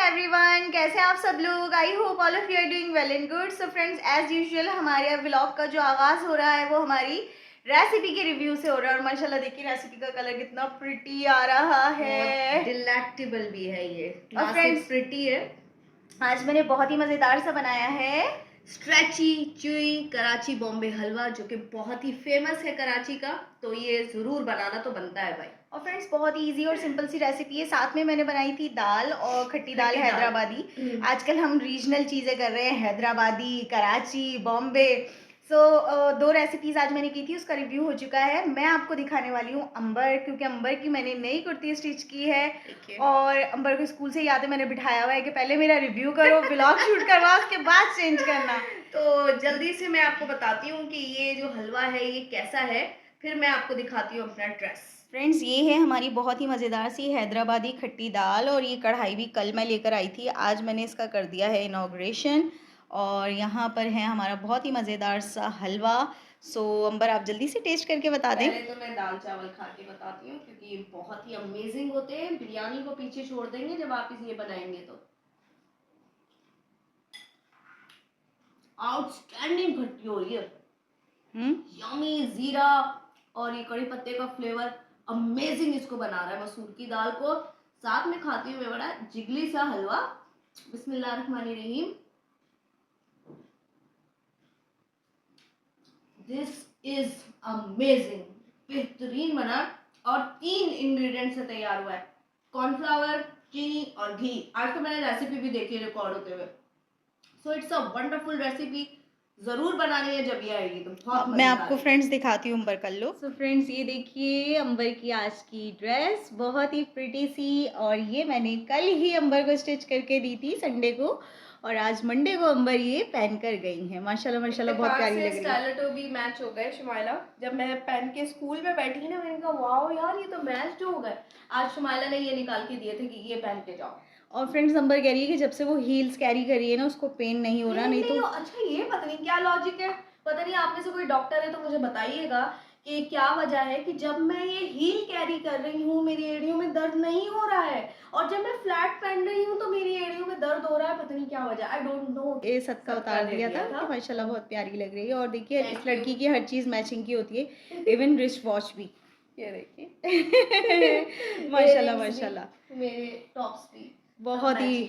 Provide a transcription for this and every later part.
Everyone, कैसे हैं आप सब लोग। I hope all of you are doing well and good. So friends, as usual हमारे व्लॉग का जो आगाज़ हो रहा है वो हमारी रेसिपी के रिव्यू से हो रहा है। और माशाल्लाह देखिए रेसिपी का कलर कितना प्रिटी आ रहा है, डिलेक्टेबल भी है ये, और फ्रेंड्स प्रिटी है। आज मैंने बहुत ही मज़ेदार सा बनाया है स्ट्रेची चुई कराची बॉम्बे हलवा, जो कि बहुत ही फेमस है कराची का। तो ये ज़रूर बनाना तो बनता है भाई। और फ्रेंड्स बहुत ही इजी और सिंपल सी रेसिपी है। साथ में मैंने बनाई थी दाल, और खट्टी दाल हैदराबादी। आजकल हम रीजनल चीज़ें कर रहे हैं, हैदराबादी, कराची, बॉम्बे। सो दो रेसिपीज़ आज मैंने की थी, उसका रिव्यू हो चुका है। मैं आपको दिखाने वाली हूँ अंबर, क्योंकि अंबर की मैंने नई कुर्ती स्टिच की है। और अंबर को स्कूल से याद है, मैंने बिठाया हुआ है कि पहले मेरा रिव्यू करो, व्लॉग शूट करवा, उसके बाद चेंज करना। तो जल्दी से मैं आपको बताती हूँ कि ये जो हलवा है ये कैसा है, फिर मैं आपको दिखाती हूँ अपना ड्रेस। फ्रेंड्स, ये है हमारी बहुत ही मज़ेदार सी हैदराबादी खट्टी दाल, और ये कढ़ाई भी कल मैं लेकर आई थी, आज मैंने इसका कर दिया है इनॉग्रेशन। और यहाँ पर है हमारा बहुत ही मज़ेदार सा हलवा। सो अंबर, आप जल्दी से टेस्ट करके बता दें। पहले तो मैं दाल चावल खा के बताती हूँ, क्योंकि ये बहुत ही अमेजिंग होते हैं। बिरयानी को पीछे छोड़ देंगे जब आप ये बनाएंगे तो। आउटस्टैंडिंग खट्टी हो रही है, यमी जीरा और ये कड़ी पत्ते का फ्लेवर अमेजिंग इसको बना रहा है मसूर की दाल को। साथ में खाती हूँ मैं बड़ा जिगली सा हलवा। बिस्मिल्लाहिर्रहमानिर्रहीम। दिस इज अमेजिंग, बेहतरीन बना। और 3 इंग्रेडिएंट से तैयार हुआ है, कॉर्नफ्लावर, चीनी और घी। आज तो मैंने रेसिपी भी देखी रिकॉर्ड होते हुए। So it's a wonderful recipe, जरूर बनानी है जब ये आएगी तो बहुत। मैं आपको फ्रेंड्स दिखाती हूँ अंबर कर लो। सो फ्रेंड्स, ये देखिए अंबर की आज की ड्रेस, बहुत ही प्रिटी सी। और ये मैंने कल ही अंबर को स्टिच करके दी थी संडे को, और आज मंडे को अंबर ये पहन कर गई है। माशाल्लाह माशाल्लाह, बहुत प्यारी लग रही है। स्टाइलेटो भी मैच हो गए शुमाइला। जब मैं पहन के स्कूल में बैठी ना, मैंने कहा वाओ यार, ये तो मैच हो गए। आज शुमाइला ने ये निकाल के दिए थे कि ये पहन के जाओ। और फ्रेंड्स, अंबर कह रही है कि जब से वो हील्स कैरी कर रही है ना, उसको पेन नहीं हो रहा। नहीं तो अच्छा, ये पता नहीं क्या लॉजिक है। पता नहीं, आप में से कोई डॉक्टर है तो मुझे बताइएगा कि क्या वजह है कि जब मैं ये हील कैरी कर रही हूँ मेरी एड़ियों में दर्द नहीं हो रहा है, और जब मैं फ्लैट पहन रही हूँ तो मेरी एड़ियों में दर्द हो रहा है। पता नहीं क्या वजह, आई डोंट नो। ये सदका उतार दिया था कि माशाल्लाह बहुत प्यारी लग रही है। और देखिए इस लड़की की हर चीज़ मैचिंग की होती है, इवन रिस्ट वॉच भी। ये देखिए माशाल्लाह माशाल्लाह, मेरे टॉप्स भी बहुत ही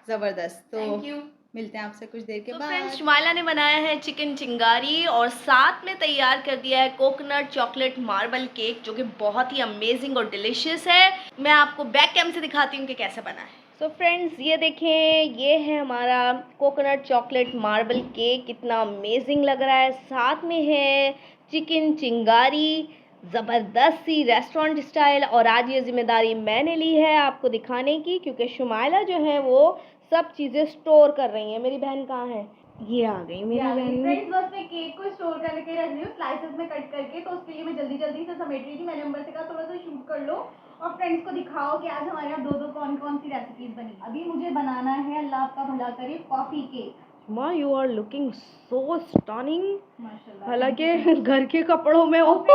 ज़बरदस्त। तो थैंक यू। मिलते हैं आपसे कुछ देर के बाद। फ्रेंड्स, शुमाइला ने बनाया है चिकन चिंगारी, और साथ में तैयार कर दिया है कोकोनट चॉकलेट मार्बल केक, जो कि बहुत ही अमेजिंग और डिलीशियस है। मैं आपको बैक कैम से दिखाती हूँ कि कैसे बना है। सो फ्रेंड्स, ये देखें, ये है हमारा कोकोनट चॉकलेट मार्बल केक। कितना अमेजिंग लग रहा है। साथ में है चिकन चिंगारी, ज़बरदस्त सी रेस्टोरेंट स्टाइल। और आज ये जिम्मेदारी मैंने ली है आपको दिखाने की, क्योंकि शुमाइला जो है वो सब चीज़ें स्टोर कर रही है। मेरी बहन कहाँ है? ये आ गई मेरी बहन। फ्रेंड्स, बस मैं केक को स्टोर करके रख रही हूँ स्लाइसेस में कट करके, तो उसके लिए मैं जल्दी जल्दी से समेट रही थी। मैंने अंबर से कहा थोड़ा सा शूट कर लो और फ्रेंड्स को दिखाओ कि आज हमारे यहाँ दो कौन कौन सी रेसिपीज बनी। अभी मुझे बनाना है, अल्लाह आपका भला करे, कॉफी केक। माँ, you are looking so stunning. माशाल्लाह, हालांकि घर के कपड़ों में हो।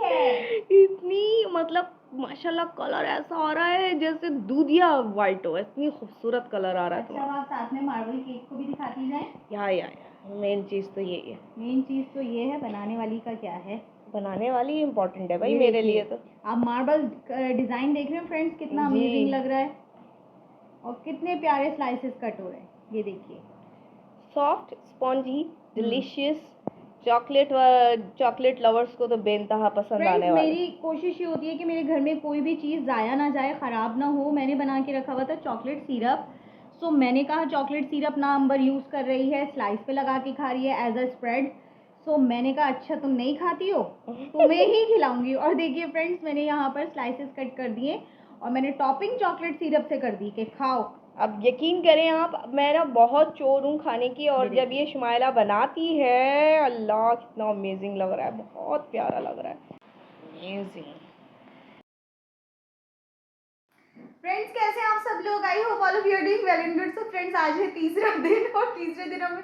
है इतनी मतलब माशाल्लाह, कलर ऐसा आ रहा है जैसे दूधिया वाइट हो। इतनी खूबसूरत कलर आ रहा है। अच्छा, आप साथ में मार्बल केक को भी दिखाती जाए। या मेन चीज़ तो ये है। मेन चीज़ तो ये है, बनाने वाली का क्या है। बनाने वाली इम्पोर्टेंट है भाई मेरे लिए तो। आप मार्बल डिज़ाइन देख रहे हो फ्रेंड्स, कितना अमेजिंग लग रहा है, और कितने प्यारे स्लाइसेस कट हो रहे हैं। ये देखिए, soft spongy delicious. Chocolate lovers को तो बेनतहा पसंद आने वाला। मेरी कोशिश ये होती है कि मेरे घर में कोई भी चीज़ ज़ाया ना जाए, ख़राब ना हो। मैंने बना के रखा हुआ था चॉकलेट सिरप। सो मैंने कहा चॉकलेट सिरप ना अंबर यूज़ कर रही है, स्लाइस पे लगा के खा रही है एज अ स्प्रेड। सो मैंने कहा अच्छा तुम नहीं खाती हो, तुम्हें ही खिलाऊंगी। और देखिए फ्रेंड्स, मैंने यहाँ पर स्लाइसेस कट कर दिए, और मैंने टॉपिंग चॉकलेट सिरप से कर दी कि खाओ। अब यकीन करें आप, मैं ना बहुत चोर हूँ खाने की, और जब ये शुमाइला बनाती है, अल्लाह कितना अमेजिंग लग रहा है, बहुत प्यारा लग रहा है, अमेजिंग। फ्रेंड्स, कैसे हैं आप सब लोग। I hope all of you are doing well and good. So friends, आज है तीसरा दिन, और तीसरे दिन हम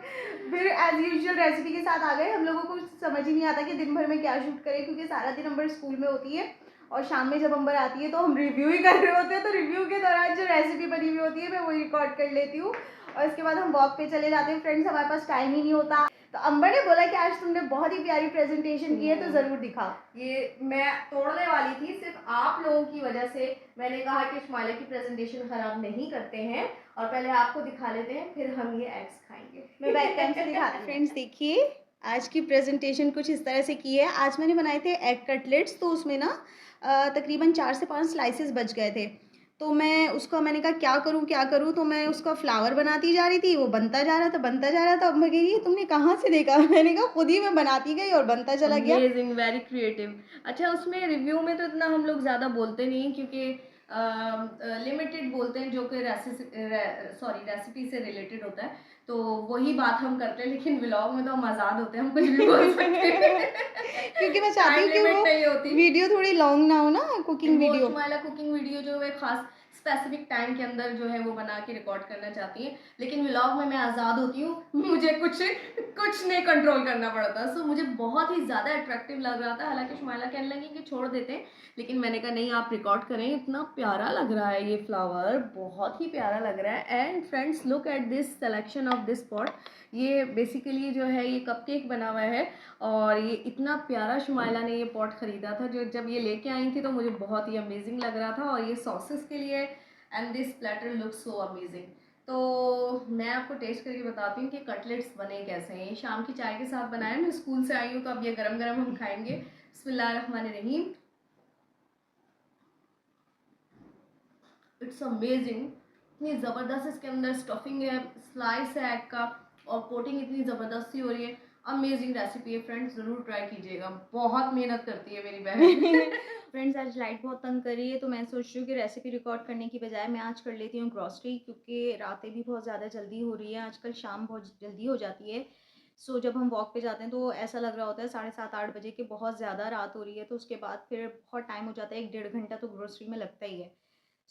फिर एज यूजुअल रेसिपी के साथ आ गए। हम लोगों को समझ ही नहीं आता कि दिन भर में क्या शूट करें, क्योंकि सारा दिन अंबर स्कूल में होती है और शाम में जब अंबर आती है तो हम रिव्यू ही कर रहे होते हैं, तो रिव्यू के दौरान जो रेसिपी बनी हुई होती है मैं वही रिकॉर्ड कर लेती हूँ और इसके बाद हम वॉक पे चले जाते हैं। फ्रेंड्स, हमारे पास टाइम ही नहीं होता, तो अंबर ने बोला कि आज तुमने बहुत ही प्यारी प्रेजेंटेशन की है तो ज़रूर दिखा। ये मैं तोड़ने वाली थी, सिर्फ आप लोगों की वजह से मैंने कहा कि शुमाइला की प्रेजेंटेशन खराब नहीं करते हैं और पहले आपको दिखा लेते हैं, फिर हम ये एग्स खाएंगे। मैं बैक कैम से दिखाती हूँ। फ्रेंड्स देखिए, आज की प्रेजेंटेशन कुछ इस तरह से की है। आज मैंने बनाए थे एग कटलेट्स, तो उसमें ना तकरीबन 4 से 5 स्लाइसेस बच गए थे, तो मैंने कहा क्या करूँ, तो मैं उसका फ्लावर बनाती जा रही थी, वो बनता जा रहा था। अब मैं कह रही है तुमने कहाँ से देखा? मैंने कहा खुद ही मैं बनाती गई और बनता चला गया। Amazing, very creative. अच्छा, उसमें रिव्यू में तो इतना हम लोग ज़्यादा बोलते नहीं क्योंकि लिमिटेड बोलते हैं, जो कि रेसिपी से रिलेटेड होता है, तो वही बात हम करते हैं, लेकिन व्लॉग में तो हम आज़ाद होते हैं, हम कुछ भी बोल सकते हैं। क्योंकि मैं चाहती हूँ कि लिमिट नहीं होती, वो वीडियो थोड़ी लॉन्ग ना हो ना, cooking video. Shumaila cooking video जो है खास स्पेसिफिक टाइम के अंदर जो है वो बना के रिकॉर्ड करना चाहती हैं, लेकिन व्लॉग में मैं आज़ाद होती हूँ, मुझे कुछ नहीं कंट्रोल करना पड़ता। सो मुझे बहुत ही ज़्यादा अट्रैक्टिव लग रहा था, हालांकि शुमाइला कहने लगी कि छोड़ देते हैं, लेकिन मैंने कहा नहीं, आप रिकॉर्ड करें, इतना प्यारा लग रहा है ये फ्लावर, बहुत ही प्यारा लग रहा है। And friends, look at this selection of this pot. ये बेसिकली जो है ये कपकेक बना हुआ है और ये इतना प्यारा शुमाइला ने ये पॉट ख़रीदा था, जो जब ये लेके आई थी तो मुझे बहुत ही अमेजिंग लग रहा था, और ये सॉसेस के लिए। And this platter look so amazing. तो मैं आपको टेस्ट करके बताती हूँ कि कटलेट्स बने कैसे हैं। ये शाम की चाय के साथ बनाए, मैं स्कूल से आई हूँ तो अब ये गरम गरम हम खाएंगे। बिस्मिल्लाहिर्रहमानिर्रहीम। इट्स अमेजिंग, इतनी ज़बरदस्त इसके अंदर स्टफिंग है, स्लाइस है एग का, और कोटिंग इतनी ज़बरदस्त सी हो रही है। अमेजिंग रेसिपी है फ्रेंड्स, ज़रूर ट्राई कीजिएगा, बहुत मेहनत करती है मेरी बहन। फ्रेंड्स, आज लाइट बहुत तंग कर रही है, तो मैं सोच रही हूँ कि रेसिपी रिकॉर्ड करने की बजाय मैं आज कर लेती हूँ ग्रॉसरी, क्योंकि रातें भी बहुत ज़्यादा जल्दी हो रही है, आजकल शाम बहुत जल्दी हो जाती है। सो जब हम वॉक पे जाते हैं तो ऐसा लग रहा होता है 7:30-8 बजे के बहुत ज़्यादा रात हो रही है, तो उसके बाद फिर बहुत टाइम हो जाता है, 1-1.5 घंटा तो ग्रॉसरी में लगता ही है।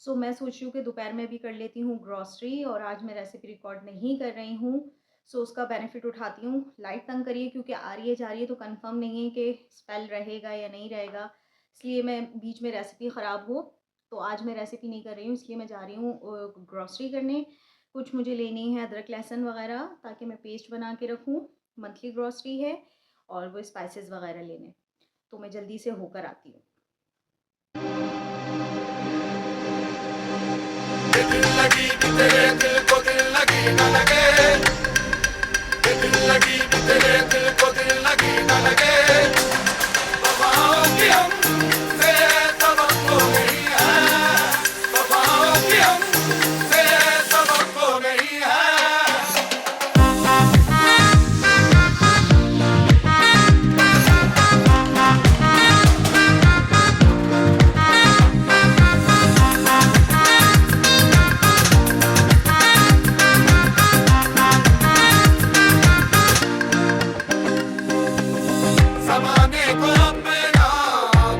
सो मैं सोच रही हूँ कि दोपहर में भी कर लेती हूँ ग्रॉसरी, और आज मैं रेसिपी रिकॉर्ड नहीं कर रही हूँ। सो उसका बेनिफिट उठाती हूँ। लाइट तंग करिए क्योंकि आ रही है जा रही है, तो कंफर्म नहीं है कि स्पेल रहेगा या नहीं रहेगा, इसलिए मैं बीच में रेसिपी ख़राब हो तो आज मैं रेसिपी नहीं कर रही हूँ, इसलिए मैं जा रही हूँ ग्रॉसरी करने। कुछ मुझे लेनी है अदरक लहसुन वगैरह, ताकि मैं पेस्ट बना के रखूँ। मंथली ग्रॉसरी है, और वो स्पाइसेस वगैरह लेने, तो मैं जल्दी से होकर आती हूँ। दिल लगी कि तेरे दिल को दिल लगी न लगे, दिल लगी कि तेरे दिल को दिल लगी न लगे, वफाओं की हमसे तवक्को नहीं है, वफाओं की हमसे तवक्को नहीं है। ज़माने को अपना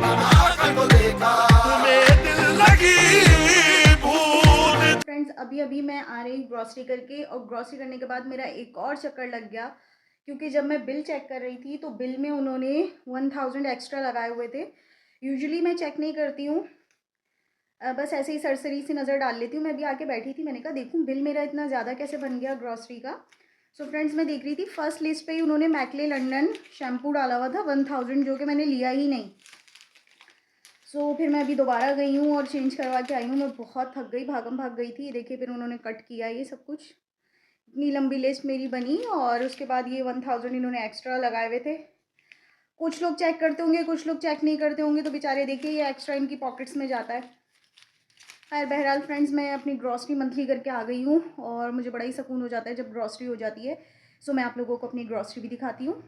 बना कर तो देखा, तुम्हें दिल लगी भूल। फ्रेंड्स, अभी मैं आ रही ग्रॉसरी करके, और ग्रॉसरी करने के बाद मेरा एक और चक्कर लग गया, क्योंकि जब मैं बिल चेक कर रही थी तो बिल में उन्होंने 1000 एक्स्ट्रा लगाए हुए थे। यूजुअली मैं चेक नहीं करती हूँ, बस ऐसे ही सरसरी सी नज़र डाल लेती हूँ। मैं भी आके बैठी थी, मैंने कहा देखूँ बिल मेरा इतना ज़्यादा कैसे बन गया ग्रॉसरी का। सो फ्रेंड्स, मैं देख रही थी फर्स्ट लिस्ट पे ही उन्होंने मैकले लंडन शैम्पू डाला हुआ था 1000, जो कि मैंने लिया ही नहीं। सो फिर मैं अभी दोबारा गई हूँ और चेंज करवा के आई हूँ। मैं बहुत थक गई, भागम भाग गई थी। देखिए, फिर उन्होंने कट किया ये सब कुछ, इतनी लंबी लिस्ट मेरी बनी, और उसके बाद ये 1000 इन्होंने एक्स्ट्रा लगाए हुए थे। कुछ लोग चेक करते होंगे, कुछ लोग चेक नहीं करते होंगे, तो बेचारे देखिए ये एक्स्ट्रा इनकी पॉकेट्स में जाता है। खैर बहरहाल फ्रेंड्स, मैं अपनी ग्रॉसरी मंथली करके आ गई हूँ, और मुझे बड़ा ही सुकून हो जाता है जब ग्रॉसरी हो जाती है। सो मैं आप लोगों को अपनी ग्रॉसरी भी दिखाती हूँ।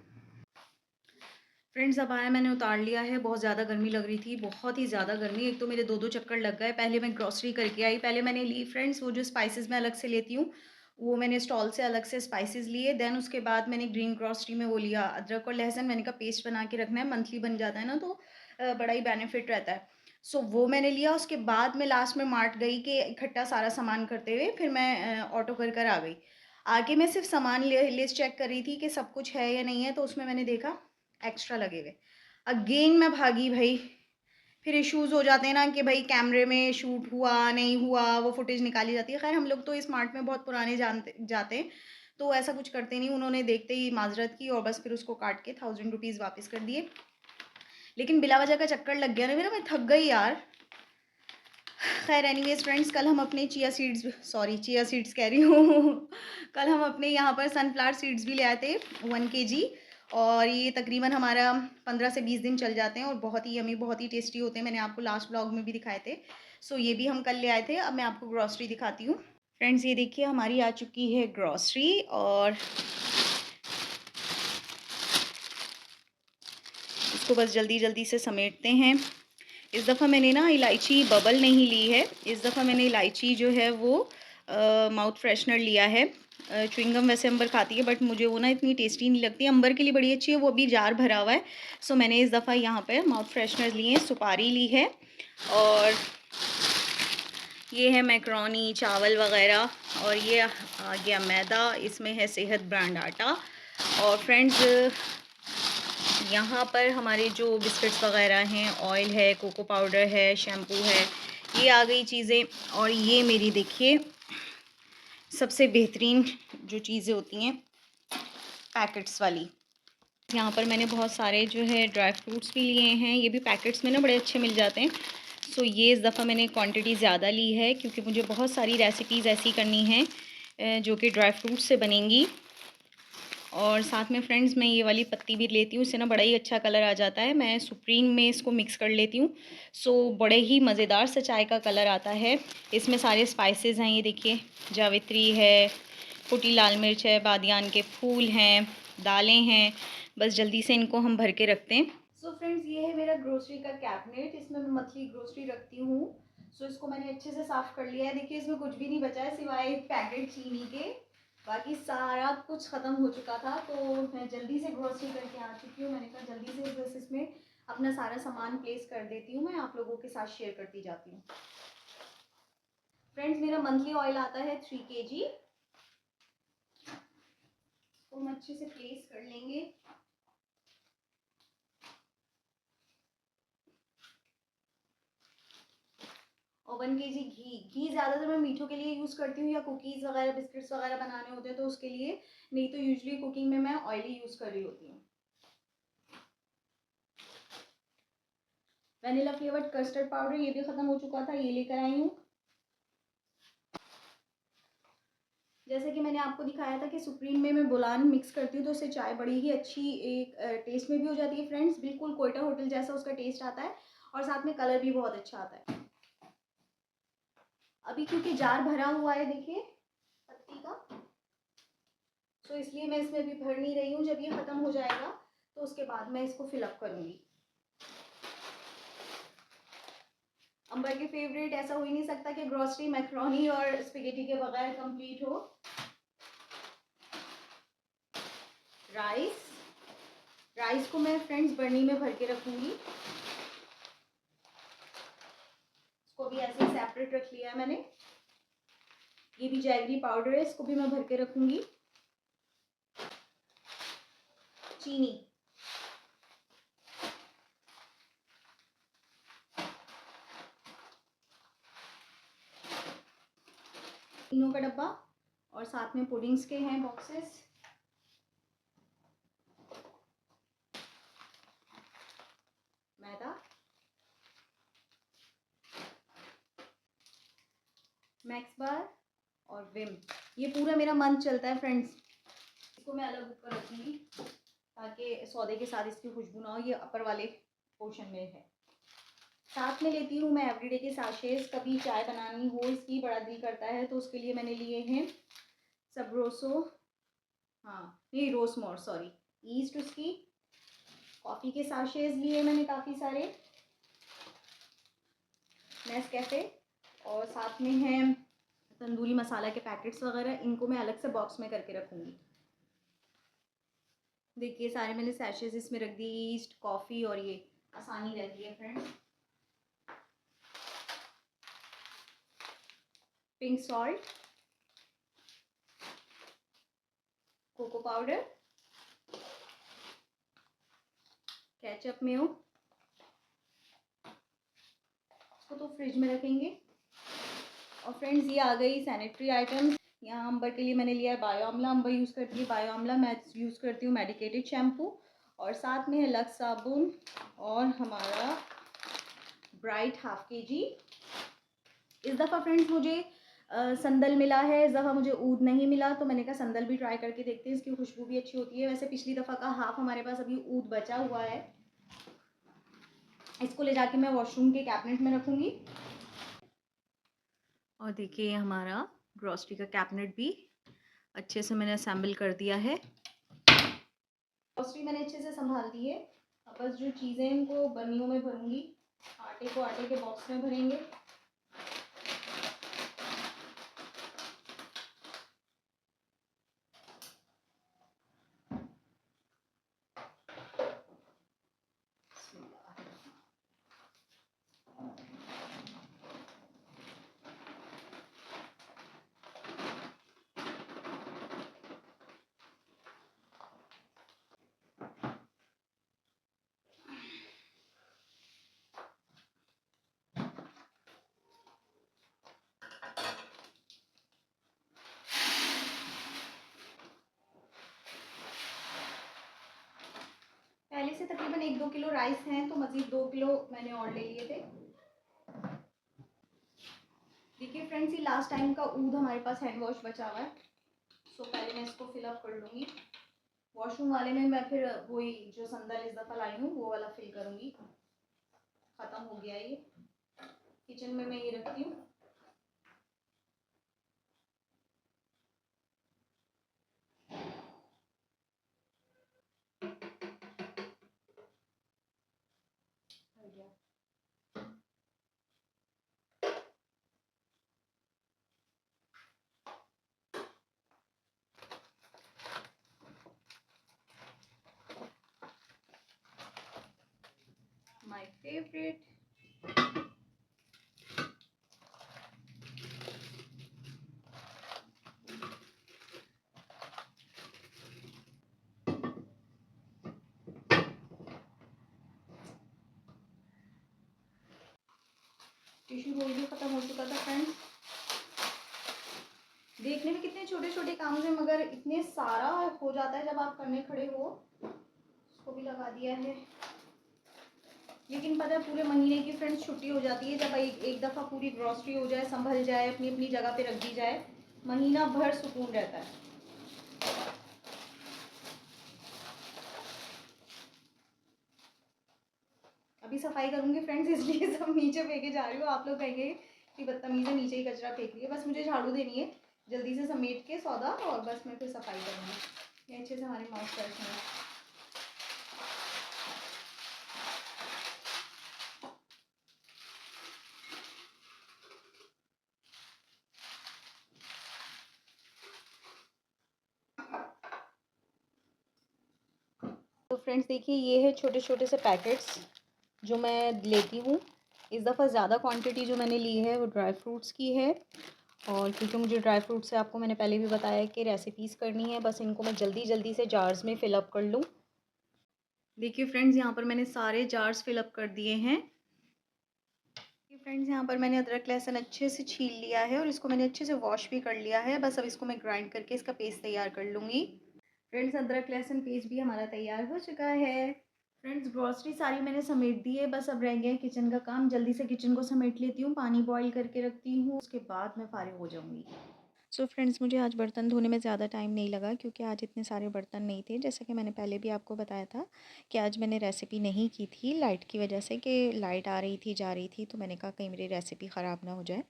फ्रेंड्स, अब आया मैंने उतार लिया है। बहुत ज़्यादा गर्मी लग रही थी, बहुत ही ज़्यादा गर्मी। एक तो मेरे 2-2 चक्कर लग गए। पहले मैं ग्रॉसरी करके आई, पहले मैंने ली फ्रेंड्स वो जो स्पाइसेस मैं अलग से लेती हूँ, वो मैंने स्टॉल से अलग से स्पाइसेस लिए। देन उसके बाद मैंने ग्रीन ग्रॉसरी में वो लिया अदरक और लहसुन। मैंने कहा पेस्ट बना के रखना है, मंथली बन जाता है ना, तो बड़ा ही बेनिफिट रहता है। सो वो मैंने लिया। उसके बाद मैं लास्ट में मार्ट गई कि इकट्ठा सारा सामान करते हुए फिर मैं ऑटो कर आ गई। आगे मैं सिर्फ सामान लिस्ट चेक कर रही थी कि सब कुछ है या नहीं है, तो उसमें मैंने देखा एक्स्ट्रा लगे हुए। अगेन मैं भागी भाई, फिर इश्यूज़ हो जाते हैं ना कि भाई कैमरे में शूट हुआ नहीं हुआ, वो फुटेज निकाली जाती है। खैर हम लोग तो स्मार्ट में बहुत पुराने जानते जाते हैं, तो ऐसा कुछ करते नहीं। उन्होंने देखते ही माजरत की और बस फिर उसको काट के 1000 रुपीज़ वापस कर दिए। लेकिन बिला वजह का चक्कर लग गया ना मेरा, मैं थक गई यार। खैर एनीवेज फ्रेंड्स, कल हम अपने चिया सीड्स कह रही हूँ कल हम अपने यहाँ पर सनफ्लावर सीड्स भी ले आए थे 1 kg, और ये तकरीबन हमारा 15 से 20 दिन चल जाते हैं और बहुत ही यमी, बहुत ही टेस्टी होते हैं। मैंने आपको लास्ट ब्लॉग में भी दिखाए थे। सो ये भी हम कल ले आए थे। अब मैं आपको ग्रॉसरी दिखाती हूँ। फ्रेंड्स ये देखिए हमारी आ चुकी है ग्रॉसरी, और इसको बस जल्दी जल्दी से समेटते हैं। इस दफ़ा मैंने ना इलायची बबल नहीं ली है, इस दफ़ा मैंने इलायची जो है वो माउथ फ्रेशनर लिया है। च्युइंगम वैसे अंबर खाती है बट मुझे वो ना इतनी टेस्टी नहीं लगती। अंबर के लिए बड़ी अच्छी है, वो अभी जार भरा हुआ है। सो मैंने इस दफ़ा यहाँ पर माउथ फ्रेशनर लिए हैं। सुपारी ली है, और ये है मैक्रोनी चावल वगैरह, और ये आ गया मैदा, इसमें है सेहत ब्रांड आटा। और फ्रेंड्स यहाँ पर हमारे जो बिस्किट्स वगैरह हैं, ऑयल है, कोको पाउडर है, शैम्पू है, ये आ गई चीज़ें। और ये मेरी देखिए सबसे बेहतरीन जो चीज़ें होती हैं पैकेट्स वाली, यहाँ पर मैंने बहुत सारे जो है ड्राई फ्रूट्स भी लिए हैं। ये भी पैकेट्स में ना बड़े अच्छे मिल जाते हैं। सो ये इस दफ़ा मैंने क्वांटिटी ज़्यादा ली है क्योंकि मुझे बहुत सारी रेसिपीज़ ऐसी करनी हैं जो कि ड्राई फ्रूट से बनेंगी। और साथ में फ्रेंड्स मैं ये वाली पत्ती भी लेती हूँ, इससे ना बड़ा ही अच्छा कलर आ जाता है। मैं सुप्रीम में इसको मिक्स कर लेती हूँ, सो बड़े ही मज़ेदार सा चाय का कलर आता है। इसमें सारे स्पाइसेस हैं, ये देखिए जावित्री है, कुटी लाल मिर्च है, बादियान के फूल हैं, दालें हैं। बस जल्दी से इनको हम भर के रखते हैं। सो फ्रेंड्स ये है मेरा ग्रोसरी का कैबिनेट, इसमें मैं मंथली ग्रोसरी रखती हूँ। सो इसको मैंने अच्छे से साफ़ कर लिया है। देखिए इसमें कुछ भी नहीं बचा है सिवाय एक पैकेट चीनी के, बाकी सारा कुछ ख़त्म हो चुका था। तो मैं जल्दी से ग्रोसरी करके आ चुकी हूँ। मैंने कहा जल्दी से बस इसमें अपना सारा सामान प्लेस कर देती हूँ, मैं आप लोगों के साथ शेयर करती जाती हूँ। फ्रेंड्स मेरा मंथली ऑयल आता है 3 kg, तो हम अच्छे से प्लेस कर लेंगे। और 1 kg घी ज़्यादातर मैं मीठों के लिए यूज़ करती हूँ, या कुकीज़ वगैरह बिस्किट्स वगैरह बनाने होते हैं तो उसके लिए, नहीं तो यूजुअली कुकिंग में मैं ऑयल ही यूज़ कर रही होती हूँ। वनीला फ्लेवर्ड कस्टर्ड पाउडर ये भी ख़त्म हो चुका था, ये लेकर आई हूँ। जैसे कि मैंने आपको दिखाया था कि सुप्रीम में मैं बुलान मिक्स करती हूँ तो उससे चाय बड़ी ही अच्छी एक टेस्ट में भी हो जाती है फ्रेंड्स, बिल्कुल कोयटा होटल जैसा उसका टेस्ट आता है, और साथ में कलर भी बहुत अच्छा आता है। अभी क्योंकि जार भरा हुआ है देखिए पत्ती का, तो इसलिए मैं इसमें भी भर नहीं रही हूँ। जब ये ख़त्म हो जाएगा तो उसके बाद मैं इसको फिलअप करूँगी। अंबर के फेवरेट, ऐसा हो ही नहीं सकता कि ग्रोसरी मैक्रोनी और स्पेगेटी के बगैर कंप्लीट हो। राइस को मैं फ्रेंड्स बर्नी में भर के रखूँगी। इसको भी ऐसे ही सेपरेट रख लिया है मैंने। ये भी जैगरी पाउडर है, इसको भी मैं भर के रखूँगी। चीनी, तीनों का डब्बा, और साथ में पुडिंग्स के हैं बॉक्सेस। मैदा, मैक्स बार और विम। ये पूरा मेरा मंथ चलता है फ्रेंड्स। इसको मैं अलग ऊपर रखूँगी ताकि सौदे के साथ इसकी खुशबू ना हो। ये अपर वाले पोर्शन में है। साथ में लेती हूँ मैं एवरीडे के साशेस, कभी चाय बनानी हो, इसकी बड़ा दिल करता है तो उसके लिए मैंने लिए हैं सबरोसो, ये रोसमोर सॉरी, ईस्ट उसकी। कॉफ़ी के साशेस लिए मैंने काफ़ी सारे, नेस्कैफ़े, और साथ में है तंदूरी मसाला के पैकेट्स वगैरह। इनको मैं अलग से बॉक्स में करके रखूँगी। देखिए सारे मैंने सैशेस इसमें रख दिए, ईस्ट, कॉफ़ी, और ये आसानी रहती है friends. Pink salt, cocoa powder, ketchup, mayo, इसको तो फ्रिज में रखेंगे। और फ्रेंड्स ये आ गई सैनिटरी आइटम्स। यहाँ अंबर के लिए मैंने लिया है बायो आमला, अंबर यूज़ करती है बायो आमला, मैं यूज़ करती हूँ मेडिकेटेड शैम्पू। और साथ में है लक्स साबुन और हमारा ब्राइट हाफ केजी। इस दफ़ा फ्रेंड्स मुझे संदल मिला है, इस दफ़ा मुझे ऊद नहीं मिला, तो मैंने कहा संदल भी ट्राई करके देखते हैं, इसकी खुशबू भी अच्छी होती है। वैसे पिछली दफ़ा का हाफ हमारे पास अभी ऊद बचा हुआ है। इसको ले जाके मैं वॉशरूम के कैबिनेट में रखूँगी। और देखिए हमारा ग्रॉसरी का कैबिनेट भी अच्छे से मैंने असेंबल कर दिया है। ग्रॉसरी मैंने अच्छे से संभाल दी है। अब बस जो चीज़ें इनको बर्नियों में भरूँगी। आटे को आटे के बॉक्स में भरेंगे। पहले से तकरीबन 1-2 किलो राइस हैं, तो मज़ीद 2 किलो मैंने और ले लिए थे। देखिए फ्रेंड्स ये लास्ट टाइम का ऊद हमारे पास हैंड वॉश बचा हुआ है, सो पहले मैं इसको फिलअप कर लूँगी। वॉशरूम वाले में मैं फिर वही जो संदल इस दफ़ा लाई हूँ वो वाला फिल करूँगी। ख़त्म हो गया ये। किचन में मैं ये रखती हूँ। My favorite. टिश्यू रोल भी ख़त्म हो चुका था फ्रेंड्स। देखने में कितने छोटे छोटे काम हैं, मगर इतने सारा हो जाता है जब आप करने खड़े हो। इसको भी लगा दिया है। लेकिन पता है पूरे महीने की फ्रेंड्स छुट्टी हो जाती है जब एक दफ़ा पूरी ग्रॉसरी हो जाए, संभल जाए, अपनी अपनी जगह पे रख दी जाए, महीना भर सुकून रहता है। अभी सफाई करूँगी फ्रेंड्स, इसलिए सब नीचे फेंके जा रही हूँ। आप लोग कहेंगे कि बदतमीज़ है, नीचे ही कचरा फेंक रही है। बस मुझे झाड़ू देनी है जल्दी से समेट के सौदा, और बस मैं फिर सफाई करूँगी। ये अच्छे से हमारे माउथ फ्रेश हैं। तो फ्रेंड्स देखिए ये है छोटे छोटे से पैकेट्स जो मैं लेती हूँ। इस दफ़ा ज़्यादा क्वांटिटी जो मैंने ली है वो ड्राई फ्रूट्स की है, और क्योंकि मुझे ड्राई फ्रूट से आपको मैंने पहले भी बताया कि रेसिपीज़ करनी है, बस इनको मैं जल्दी जल्दी से जार्स में फ़िलअप कर लूँ। देखिए फ्रेंड्स यहाँ पर मैंने सारे जार्स फ़िलअप कर दिए हैं। फ्रेंड्स यहाँ पर मैंने अदरक लहसुन अच्छे से छील लिया है और इसको मैंने अच्छे से वॉश भी कर लिया है। बस अब इसको मैं ग्राइंड करके इसका पेस्ट तैयार कर लूँगी। फ्रेंड्स अदरक लहसुन पेस्ट भी हमारा तैयार हो चुका है। फ्रेंड्स ग्रॉसरी सारी मैंने समेट दी है, बस अब रह गया है किचन का काम। जल्दी से किचन को समेट लेती हूँ, पानी बॉईल करके रखती हूँ, उसके बाद मैं फारिग हो जाऊँगी। सो फ्रेंड्स मुझे आज बर्तन धोने में ज़्यादा टाइम नहीं लगा, क्योंकि आज इतने सारे बर्तन नहीं थे। जैसा कि मैंने पहले भी आपको बताया था कि आज मैंने रेसिपी नहीं की थी लाइट की वजह से, कि लाइट आ रही थी जा रही थी, तो मैंने कहा कहीं मेरी रेसिपी ख़राब ना हो जाए।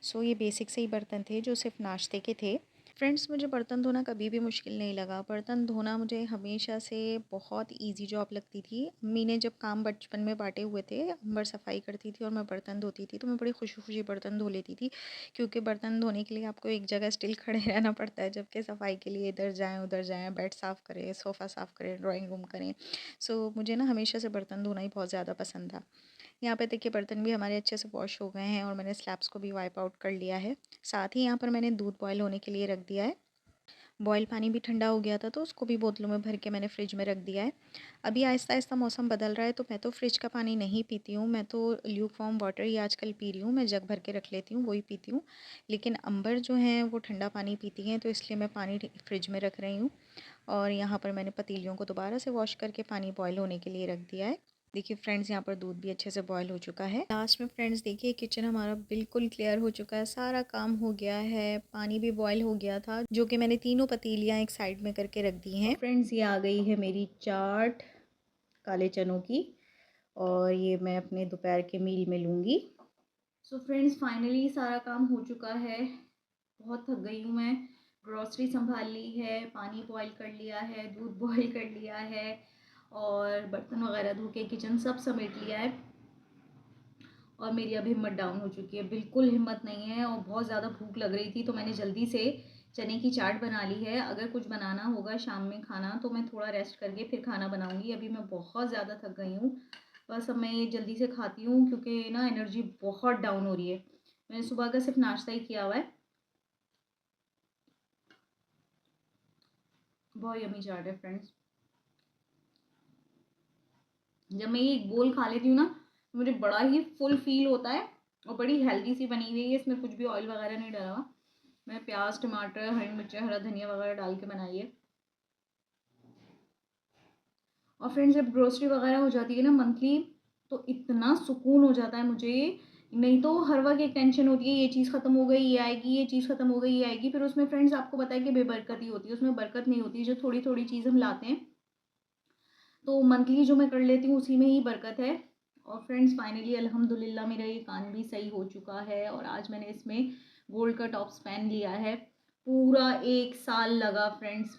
सो ये बेसिक से ही बर्तन थे जो सिर्फ नाश्ते के थे। फ्रेंड्स मुझे बर्तन धोना कभी भी मुश्किल नहीं लगा। बर्तन धोना मुझे हमेशा से बहुत ईजी जॉब लगती थी। अम्मी ने जब काम बचपन में बाँटे हुए थे, अंबर सफाई करती थी और मैं बर्तन धोती थी, तो मैं बड़ी खुशी खुशी बर्तन धो लेती थी, क्योंकि बर्तन धोने के लिए आपको एक जगह स्टिल खड़े रहना पड़ता है, जबकि सफाई के लिए इधर जाएँ उधर जाएँ, बेड साफ़ करें, सोफ़ा साफ़ करें, ड्राइंग रूम करें। सो मुझे ना हमेशा से बर्तन धोना ही बहुत ज़्यादा पसंद था। यहाँ पे देखिए बर्तन भी हमारे अच्छे से वॉश हो गए हैं और मैंने स्लैब्स को भी वाइप आउट कर लिया है। साथ ही यहाँ पर मैंने दूध बॉयल होने के लिए रख दिया है। बॉयल पानी भी ठंडा हो गया था तो उसको भी बोतलों में भर के मैंने फ़्रिज में रख दिया है। अभी आहिस्ता आहिस्ता मौसम बदल रहा है तो मैं तो फ्रिज का पानी नहीं पीती हूँ, मैं तो ल्यूक वार्म वाटर ही आजकल पी रही हूँ। मैं जग भर के रख लेती हूँ, वही पीती हूँ। लेकिन अंबर जो हैं वो ठंडा पानी पीती हैं, तो इसलिए मैं पानी फ्रिज में रख रही हूँ। और यहाँ पर मैंने पतीलियों को दोबारा से वॉश करके पानी बॉयल होने के लिए रख दिया है। देखिए फ्रेंड्स, यहाँ पर दूध भी अच्छे से बॉयल हो चुका है। लास्ट में फ्रेंड्स देखिए किचन हमारा बिल्कुल क्लियर हो चुका है, सारा काम हो गया है, पानी भी बॉयल हो गया था, जो कि मैंने तीनों पतीलियाँ एक साइड में करके रख दी हैं। फ्रेंड्स, ये आ गई है मेरी चाट काले चनों की, और ये मैं अपने दोपहर के मील में लूँगी। सो फ्रेंड्स, फाइनली सारा काम हो चुका है। बहुत थक गई हूँ मैं। ग्रॉसरी संभाल ली है, पानी बॉयल कर लिया है, दूध बॉयल कर लिया है, और बर्तन वगैरह धो के किचन सब समेट लिया है। और मेरी अब हिम्मत डाउन हो चुकी है, बिल्कुल हिम्मत नहीं है, और बहुत ज़्यादा भूख लग रही थी तो मैंने जल्दी से चने की चाट बना ली है। अगर कुछ बनाना होगा शाम में खाना तो मैं थोड़ा रेस्ट करके फिर खाना बनाऊँगी। अभी मैं बहुत ज़्यादा थक गई हूँ, बस अब मैं ये जल्दी से खाती हूँ क्योंकि ना एनर्जी बहुत डाउन हो रही है। मैंने सुबह का सिर्फ नाश्ता ही किया हुआ है। बहुत यमी चाट है फ्रेंड्स। जब मैं ये एक बोल खा लेती हूँ ना तो मुझे बड़ा ही फुल फील होता है, और बड़ी हेल्दी सी बनी हुई है। इसमें कुछ भी ऑयल वगैरह नहीं डला हुआ। मैंने प्याज, टमाटर, हरी मिर्च, हरा धनिया वगैरह डाल के बनाई है। और फ्रेंड्स, जब ग्रोसरी वगैरह हो जाती है ना मंथली, तो इतना सुकून हो जाता है मुझे। नहीं तो हर वक्त एक टेंशन होती है, ये चीज़ ख़त्म हो गई ये आएगी, ये चीज़ ख़त्म हो गई ये आएगी। फिर उसमें फ्रेंड्स आपको पता है कि बेबरकती होती है, उसमें बरकत नहीं होती। जो थोड़ी थोड़ी चीज़ हम लाते हैं तो मंथली जो मैं कर लेती हूँ उसी में ही बरकत है। और फ्रेंड्स, फाइनली अल्हम्दुलिल्लाह मेरा ये कान भी सही हो चुका है, और आज मैंने इसमें गोल्ड का टॉप्स पहन लिया है। पूरा 1 साल लगा फ्रेंड्स।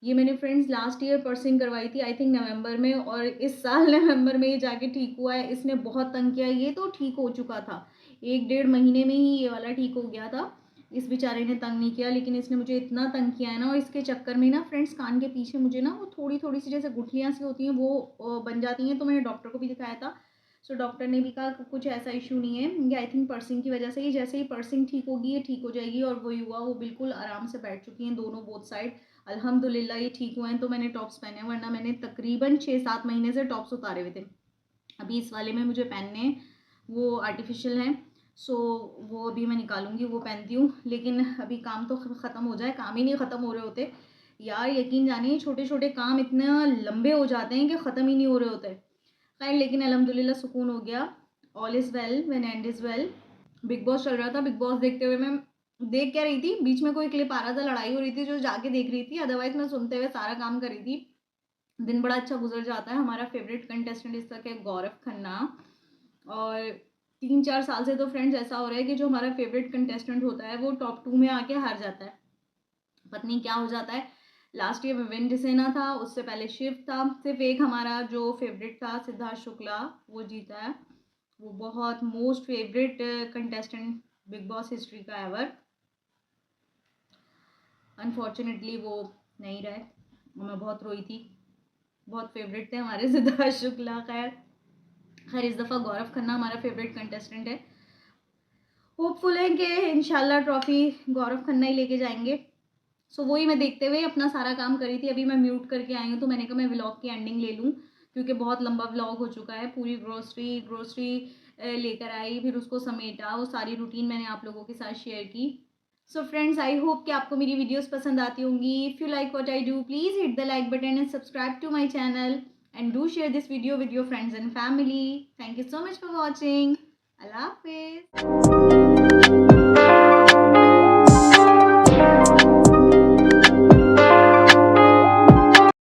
ये मैंने फ्रेंड्स लास्ट ईयर पर्सिंग करवाई थी, आई थिंक नवंबर में, और इस साल नवंबर में ये जाके ठीक हुआ है। इसने बहुत तंग किया। ये तो ठीक हो चुका था, 1 डेढ़ महीने में ही ये वाला ठीक हो गया था। इस बेचारे ने तंग नहीं किया, लेकिन इसने मुझे इतना तंग किया है ना। और इसके चक्कर में ना फ्रेंड्स, कान के पीछे मुझे ना वो थोड़ी थोड़ी सी जैसे गुठलियाँ सी होती हैं वो बन जाती हैं। तो मैंने डॉक्टर को भी दिखाया था। सो डॉक्टर ने भी कहा कि कुछ ऐसा इशू नहीं है, ये आई थिंक पर्सिंग की वजह से ही। जैसे ही पर्सिंग ठीक होगी ये ठीक हो जाएगी। और वही हुआ, वो बिल्कुल आराम से बैठ चुकी हैं दोनों बोथ साइड। अल्हम्दुलिल्लाह ये ठीक हुए हैं तो मैंने टॉप्स पहने, वरना मैंने तकरीबन 6-7 महीने से टॉप्स उतारे हुए थे। अभी इस वाले में मुझे पहनने, वो आर्टिफिशियल हैं, सो वो अभी मैं निकालूंगी, वो पहनती हूँ। लेकिन अभी काम तो ख़त्म हो जाए, काम ही नहीं ख़त्म हो रहे होते यार। यकीन जानिए, छोटे छोटे काम इतने लंबे हो जाते हैं कि ख़त्म ही नहीं हो रहे होते। खैर, लेकिन अल्हम्दुलिल्लाह सुकून हो गया। All is well when and is well. Big boss चल रहा था, बिग बॉस देखते हुए मैं देख क्या रही थी, बीच में कोई क्लिप आ रहा था, लड़ाई हो रही थी, जो जाके देख रही थी। अदरवाइज मैं सुनते हुए सारा काम कर रही थी। दिन बड़ा अच्छा गुजर जाता है। हमारा फेवरेट कंटेस्टेंट इस तक है गौरव खन्ना, और 3-4 साल से तो फ्रेंड्स ऐसा हो रहा है कि जो हमारा फेवरेट कंटेस्टेंट होता है वो टॉप 2 में आके हार जाता है। पता नहीं क्या हो जाता है। लास्ट ईयर विवेन सेना था, उससे पहले शिव था। सिर्फ एक हमारा जो फेवरेट था सिद्धार्थ शुक्ला, वो जीता है। वो बहुत most favourite contestant big boss history का एवर। अनफॉर्चुनेटली वो नहीं रहे, और मैं बहुत रोई थी। बहुत फेवरेट थे हमारे सिद्धार्थ शुक्ला। खैर इस दफ़ा गौरव खन्ना हमारा फेवरेट कंटेस्टेंट है। होपफुल है कि इंशाल्लाह ट्रॉफ़ी गौरव खन्ना ही लेके जाएंगे। सो वही मैं देखते हुए अपना सारा काम करी थी। अभी मैं म्यूट करके आई हूँ, तो मैंने कहा मैं व्लॉग की एंडिंग ले लूँ, क्योंकि बहुत लंबा व्लॉग हो चुका है। पूरी ग्रोसरी लेकर आई, फिर उसको समेटा, वो सारी रूटीन मैंने आप लोगों के साथ शेयर की। सो फ्रेंड्स, आई होप कि आपको मेरी वीडियोस पसंद आती होंगी। If you like what I do, please hit the like button and subscribe to my channel, and do share this video with your friends and family. Thank you so much for watching. Allah Hafiz.